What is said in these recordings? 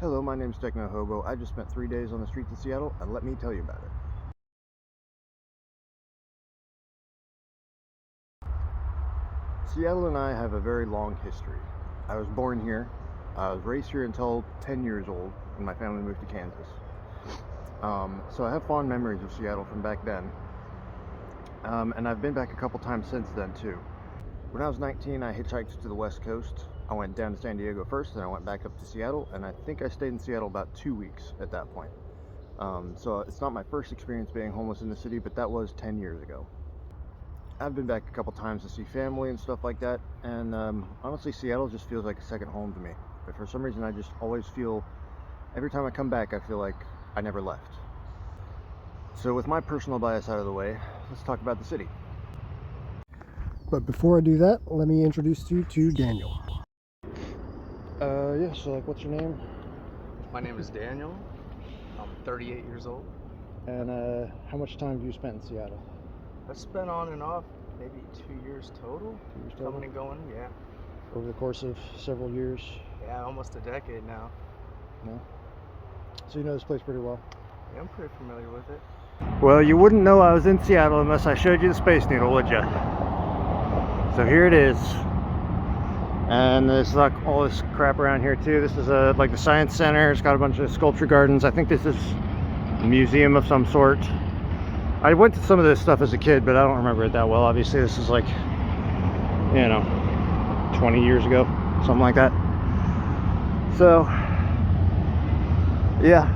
Hello, my name's Technohobo. I just spent 3 days on the streets of Seattle, and let me tell you about it. Seattle and I have a very long history. I was born here. I was raised here until 10 years old when my family moved to Kansas. So I have fond memories of Seattle from back then. And I've been back a couple times since then too. When I was 19, I hitchhiked to the West Coast. I went down to San Diego first, then I went back up to Seattle, and I think I stayed in Seattle about 2 weeks at that point. So it's not my first experience being homeless in the city, but that was 10 years ago. I've been back a couple times to see family and stuff like that, and honestly, Seattle just feels like a second home to me. But for some reason, I just always feel, every time I come back, I feel like I never left. So with my personal bias out of the way, let's talk about the city. But before I do that, let me introduce you to Daniel. Yeah, so like, what's your name? My name is Daniel. I'm 38 years old. And how much time have you spent in Seattle? I've spent on and off maybe 2 years total. 2 years total? Coming and going, yeah. Over the course of several years? Yeah, almost a decade now. No? So you know this place pretty well? Yeah, I'm pretty familiar with it. Well, you wouldn't know I was in Seattle unless I showed you the Space Needle, would you? So here it is. And there's like all this crap around here too. This is like the Science Center. It's got a bunch of sculpture gardens. I think this is a museum of some sort. I went to some of this stuff as a kid, but I don't remember it that well. Obviously, this is like, you know, 20 years ago, something like that. So, yeah.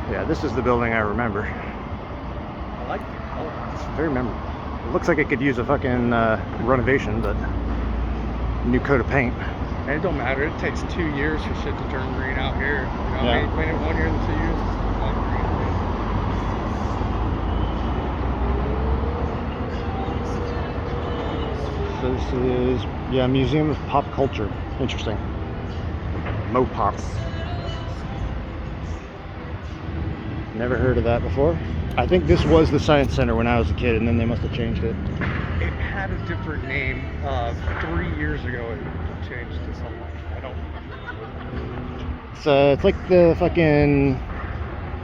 Yeah, this is the building I remember. I like the color. It's very memorable. It looks like it could use a fucking renovation, but new coat of paint. And it don't matter. It takes 2 years for shit to turn green out here. You know, Yeah. clean it 1 year and 2 years. It's like green. So this is, yeah, Museum of Pop Culture. Interesting. Mopops. Never heard of that before. I think this was the Science Center when I was a kid, and then they must have changed it. It had a different name. 3 years ago, it changed to something. I don't remember. It's like the fucking...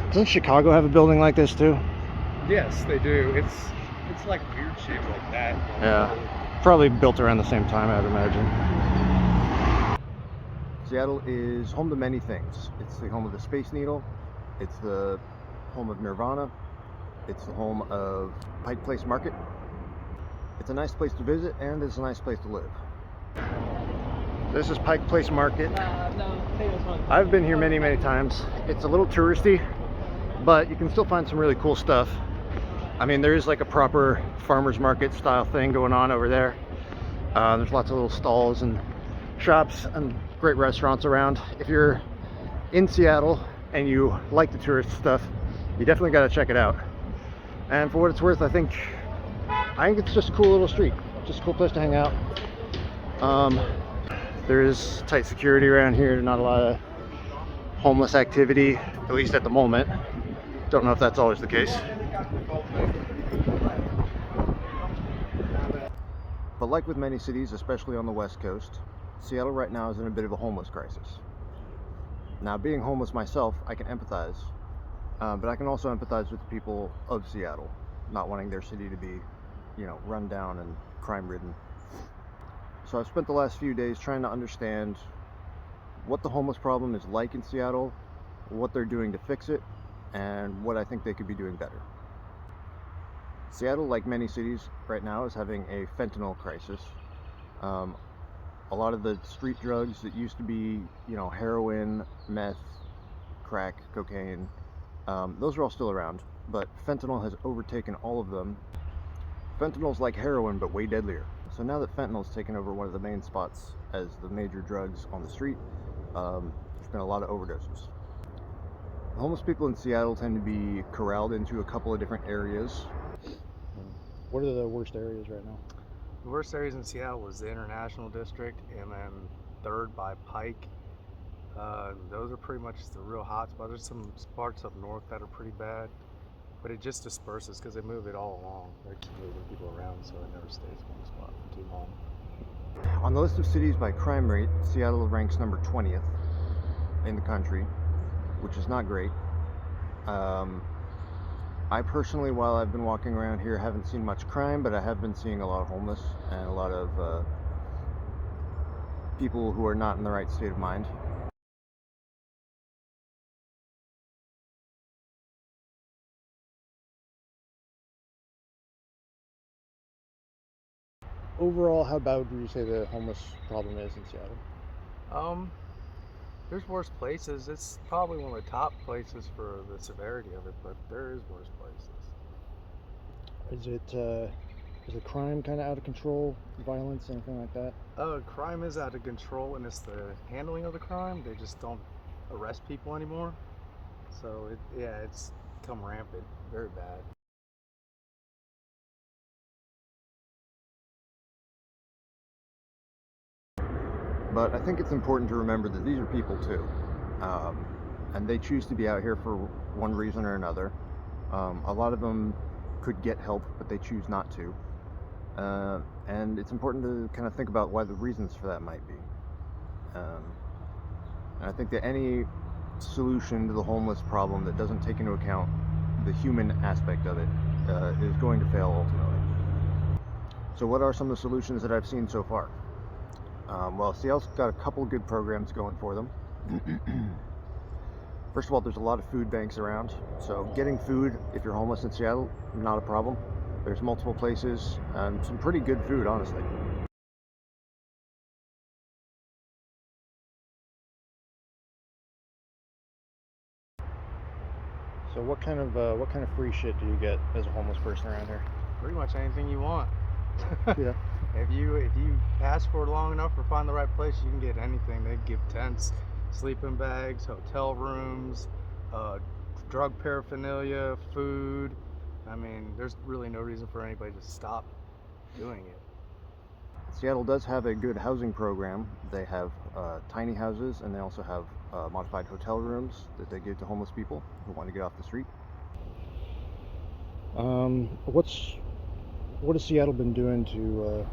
Doesn't Chicago have a building like this too? Yes, they do. It's like weird shit like that. Yeah. Probably built around the same time, I would imagine. Seattle is home to many things. It's the home of the Space Needle. It's the home of Nirvana. It's the home of Pike Place Market. It's a nice place to visit, and it's a nice place to live. This is Pike Place Market. I've been here many, many times. It's a little touristy, but you can still find some really cool stuff. I mean, there is like a proper farmer's market style thing going on over there. There's lots of little stalls and shops and great restaurants around. If you're in Seattle and you like the tourist stuff, you definitely got to check it out. And for what it's worth, I think it's just a cool little street. Just a cool place to hang out. There is tight security around here. Not a lot of homeless activity, at least at the moment. Don't know if that's always the case. But like with many cities, especially on the West Coast, Seattle right now is in a bit of a homeless crisis. Now, being homeless myself, I can empathize. But I can also empathize with the people of Seattle, not wanting their city to be, you know, run down and crime-ridden. So I've spent the last few days trying to understand what the homeless problem is like in Seattle, what they're doing to fix it, and what I think they could be doing better. Seattle, like many cities right now, is having a fentanyl crisis. A lot of the street drugs that used to be, you know, heroin, meth, crack, cocaine, those are all still around, but fentanyl has overtaken all of them. Fentanyl's like heroin, but way deadlier. So now that fentanyl's taken over one of the main spots as the major drugs on the street, there's been a lot of overdoses. Homeless people in Seattle tend to be corralled into a couple of different areas. What are the worst areas right now? The worst areas in Seattle was the International District, and then third by Pike. Those are pretty much the real hot spots. There's some parts up north that are pretty bad, but it just disperses because they move it all along. They're just moving people around, so it never stays in one spot for too long. On the list of cities by crime rate, Seattle ranks number 20th in the country, which is not great. I personally, while I've been walking around here, haven't seen much crime, but I have been seeing a lot of homeless and a lot of people who are not in the right state of mind. Overall, how bad would you say the homeless problem is in Seattle? There's worse places. It's probably one of the top places for the severity of it, but there is worse places. Is it crime kind of out of control, violence, anything like that? Crime is out of control, and it's the handling of the crime. They just don't arrest people anymore. So it's become rampant, very bad. But I think it's important to remember that these are people too, and they choose to be out here for one reason or another. A lot of them could get help, but they choose not to. And it's important to kind of think about why the reasons for that might be. And I think that any solution to the homeless problem that doesn't take into account the human aspect of it is going to fail ultimately. So what are some of the solutions that I've seen so far? Well, Seattle's got a couple good programs going for them. First of all, there's a lot of food banks around, so getting food if you're homeless in Seattle, not a problem. There's multiple places and some pretty good food, honestly. So what kind of free shit do you get as a homeless person around here? Pretty much anything you want. Yeah. If you ask for it long enough or find the right place, you can get anything. They give tents, sleeping bags, hotel rooms, drug paraphernalia, food. I mean, there's really no reason for anybody to stop doing it. Seattle does have a good housing program. They have tiny houses, and they also have modified hotel rooms that they give to homeless people who want to get off the street. What has Seattle been doing to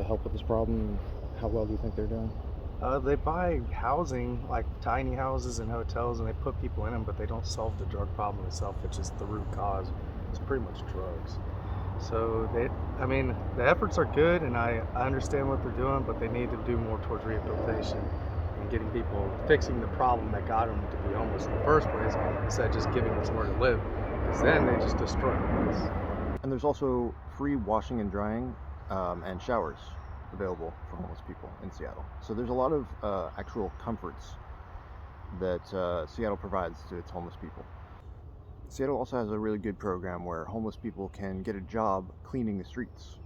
help with this problem? How well do you think they're doing? They buy housing, like tiny houses and hotels, and they put people in them, but they don't solve the drug problem itself, which is the root cause. It's pretty much drugs. So the efforts are good, and I understand what they're doing, but they need to do more towards rehabilitation and getting people, fixing the problem that got them to be homeless in the first place, instead of just giving them somewhere to live, because then they just destroy the place. And there's also free washing and drying and showers available for homeless people in Seattle. So there's a lot of actual comforts that Seattle provides to its homeless people. Seattle also has a really good program where homeless people can get a job cleaning the streets,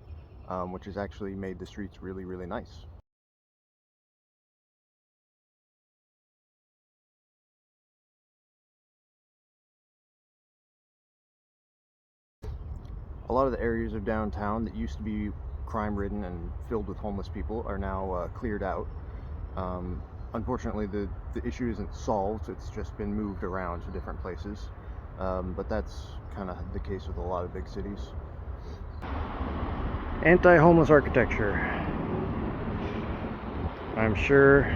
which has actually made the streets really, really nice. A lot of the areas of downtown that used to be crime-ridden and filled with homeless people are now cleared out. Unfortunately, the issue isn't solved, it's just been moved around to different places. But that's kind of the case with a lot of big cities. Anti-homeless architecture. I'm sure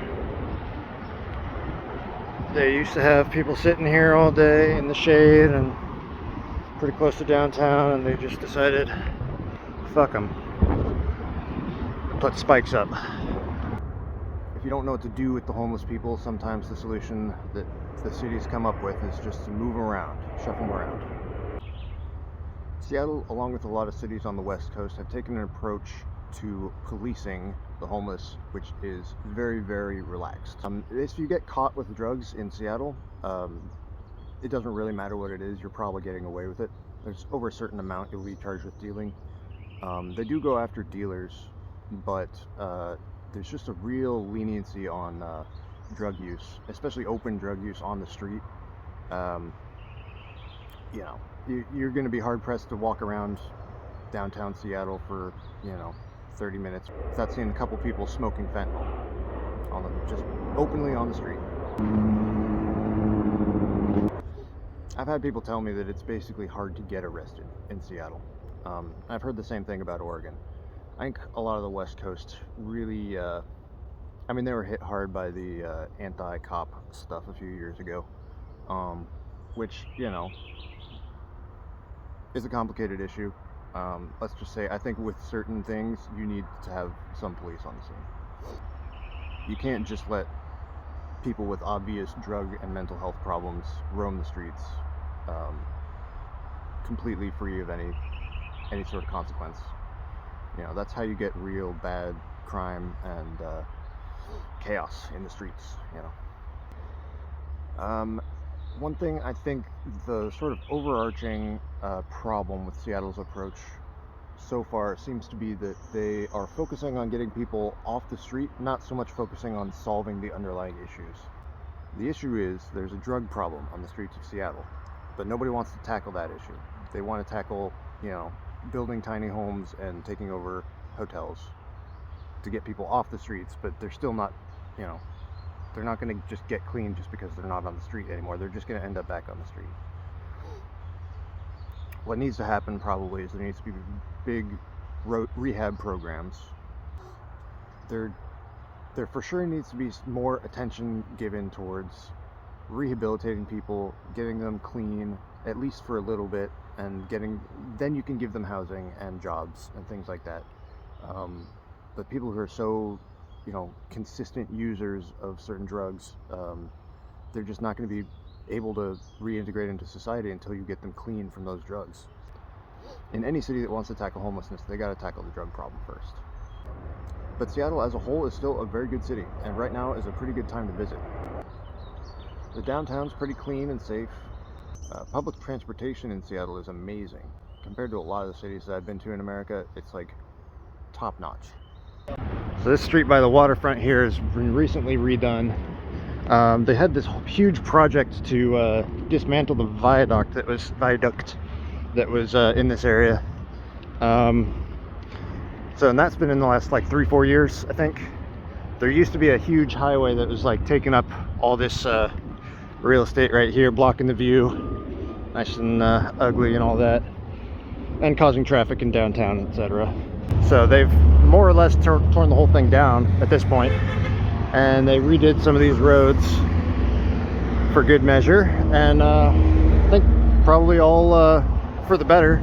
they used to have people sitting here all day in the shade and pretty close to downtown, and they just decided, fuck them, put spikes up. If you don't know what to do with the homeless people, sometimes the solution that the cities come up with is just to move them around, shuffle them around. Seattle, along with a lot of cities on the West Coast, have taken an approach to policing the homeless, which is very, very relaxed. If you get caught with drugs in Seattle, it doesn't really matter what it is, you're probably getting away with it. There's over a certain amount you'll be charged with dealing. They do go after dealers, but there's just a real leniency on drug use, especially open drug use on the street. You're going to be hard pressed to walk around downtown Seattle for 30 minutes without seeing a couple people smoking fentanyl just openly on the street. I've had people tell me that it's basically hard to get arrested in Seattle. I've heard the same thing about Oregon. I think a lot of the West Coast really, I mean, they were hit hard by the anti-cop stuff a few years ago, which, you know, is a complicated issue. Let's just say, I think with certain things, you need to have some police on the scene. You can't just let people with obvious drug and mental health problems roam the streets completely free of any sort of consequence. You know, that's how you get real bad crime and chaos in the streets, you know. One thing I think the sort of overarching problem with Seattle's approach so far seems to be that they are focusing on getting people off the street, not so much focusing on solving the underlying issues. The issue is there's a drug problem on the streets of Seattle, but nobody wants to tackle that issue. They want to tackle, you know, building tiny homes and taking over hotels to get people off the streets, but they're still not, you know, they're not going to just get clean just because they're not on the street anymore. They're just going to end up back on the street. What needs to happen probably is there needs to be big rehab programs. There for sure needs to be more attention given towards rehabilitating people, getting them clean, at least for a little bit, and then you can give them housing and jobs and things like that. But people who are so, you know, consistent users of certain drugs, they're just not going to be able to reintegrate into society until you get them clean from those drugs. In any city that wants to tackle homelessness, they got to tackle the drug problem first. But Seattle as a whole is still a very good city, and right now is a pretty good time to visit. The downtown's pretty clean and safe. Public transportation in Seattle is amazing. Compared to a lot of the cities that I've been to in America, it's like top notch. So this street by the waterfront here has been recently redone. They had this huge project to dismantle the viaduct that was in this area. So, and that's been in the last like 3-4 years, I think. There used to be a huge highway that was like taking up all this real estate right here, blocking the view, nice and ugly and all that, and causing traffic in downtown, etc. So they've more or less torn the whole thing down at this point, and they redid some of these roads for good measure, and I think probably all for the better.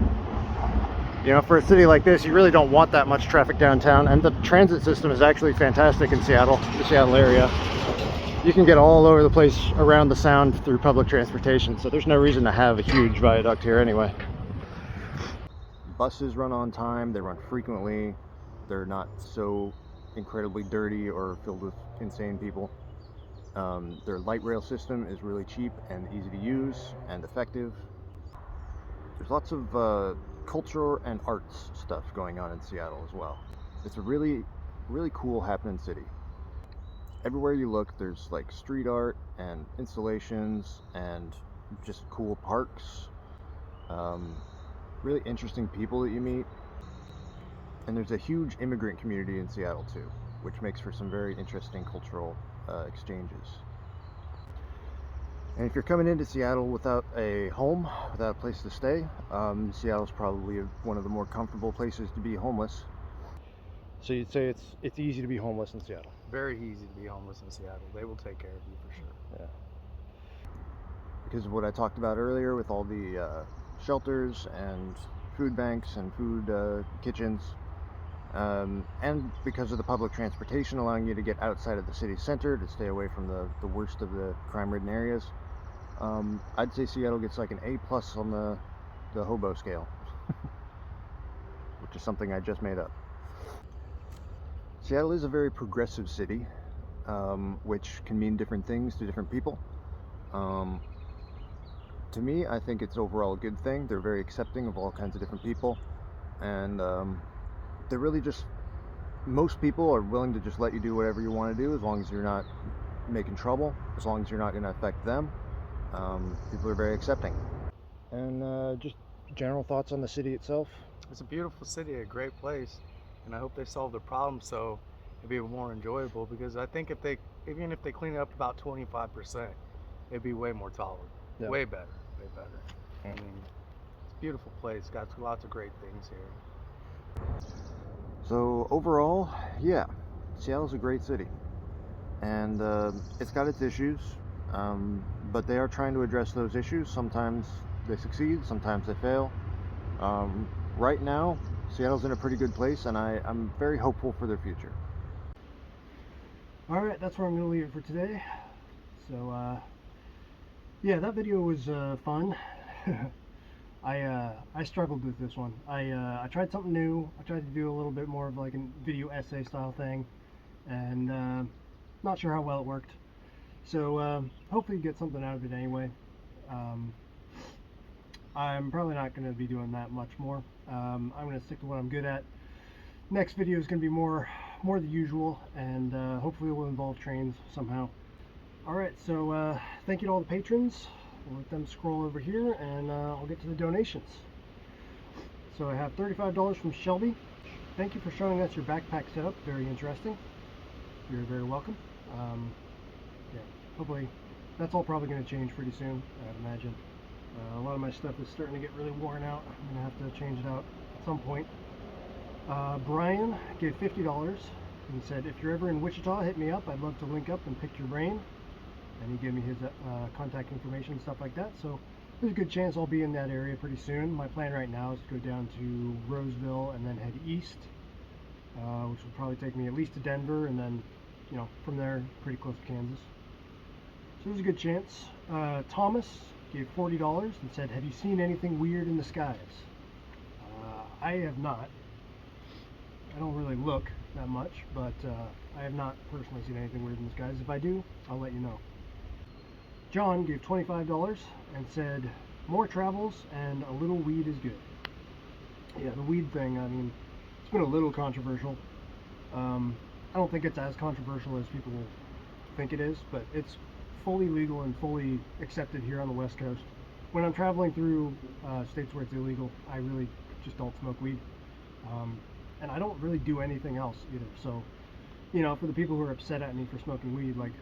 You know, for a city like this, you really don't want that much traffic downtown, and the transit system is actually fantastic in Seattle, the Seattle area. You can get all over the place around the sound through public transportation, so there's no reason to have a huge viaduct here anyway. Buses run on time, they run frequently, they're not so incredibly dirty or filled with insane people. Their light rail system is really cheap and easy to use and effective. There's lots of culture and arts stuff going on in Seattle as well. It's a really, really cool happening city. Everywhere you look, there's like street art and installations and just cool parks. Really interesting people that you meet. And there's a huge immigrant community in Seattle too, which makes for some very interesting cultural exchanges. And if you're coming into Seattle without a home, without a place to stay, Seattle's probably one of the more comfortable places to be homeless. So you'd say it's easy to be homeless in Seattle? Very easy to be homeless in Seattle. They will take care of you for sure. Yeah. Because of what I talked about earlier with all the shelters and food banks and food kitchens, and because of the public transportation allowing you to get outside of the city center to stay away from the worst of the crime-ridden areas, I'd say Seattle gets like an A+ on the hobo scale, which is something I just made up. Seattle is a very progressive city, which can mean different things to different people. To me, I think it's overall a good thing. They're very accepting of all kinds of different people, and they're really just, most people are willing to just let you do whatever you want to do as long as you're not making trouble, as long as you're not going to affect them. People are very accepting. And just general thoughts on the city itself? It's a beautiful city, a great place, and I hope they solve the problem so it'd be more enjoyable, because I think even if they clean it up about 25%, it'd be way more tolerable. Yeah. Way better. I mean, it's a beautiful place, got lots of great things here. So overall, yeah, Seattle's a great city, and it's got its issues, but they are trying to address those issues. Sometimes they succeed, sometimes they fail. Right now, Seattle's in a pretty good place, and I'm very hopeful for their future. Alright, that's where I'm going to leave it for today. So, yeah, that video was fun. I struggled with this one. I tried something new. I tried to do a little bit more of like a video essay style thing, and not sure how well it worked. So hopefully you get something out of it anyway. I'm probably not going to be doing that much more. I'm going to stick to what I'm good at. Next video is going to be more the usual, and hopefully it will involve trains somehow. Alright, so thank you to all the patrons. We'll let them scroll over here, and I'll get to the donations. So I have $35 from Shelby. Thank you for showing us your backpack setup. Very interesting. You're very welcome. Yeah, hopefully that's all probably going to change pretty soon, I'd imagine. A lot of my stuff is starting to get really worn out. I'm going to have to change it out at some point. Brian gave $50 and said, if you're ever in Wichita, hit me up. I'd love to link up and pick your brain. And he gave me his contact information and stuff like that. So there's a good chance I'll be in that area pretty soon. My plan right now is to go down to Roseville and then head east, which will probably take me at least to Denver, and then, you know, from there pretty close to Kansas. So there's a good chance. Thomas gave $40 and said, have you seen anything weird in the skies? I have not. I don't really look that much, but I have not personally seen anything weird in the skies. If I do, I'll let you know. John gave $25 and said, more travels and a little weed is good. Yeah, the weed thing, I mean, it's been a little controversial. I don't think it's as controversial as people think it is, but it's fully legal and fully accepted here on the West Coast. When I'm traveling through states where it's illegal, I really just don't smoke weed. And I don't really do anything else either. So, you know, for the people who are upset at me for smoking weed, like,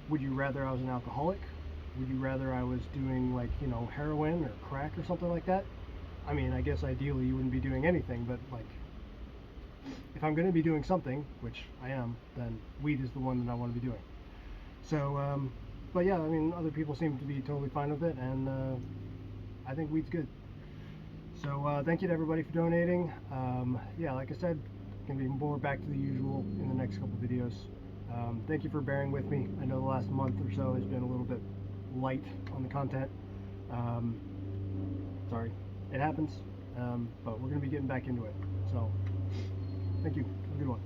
would you rather I was an alcoholic? Would you rather I was doing, like, you know, heroin or crack or something like that? I mean, I guess ideally you wouldn't be doing anything, but, like, if I'm going to be doing something, which I am, then weed is the one that I want to be doing. So, but yeah, I mean, other people seem to be totally fine with it, and I think weed's good. So thank you to everybody for donating. Yeah, like I said, going to be more back to the usual in the next couple videos. Thank you for bearing with me. I know the last month or so has been a little bit light on the content. Sorry, it happens, but we're going to be getting back into it. So thank you. Have a good one.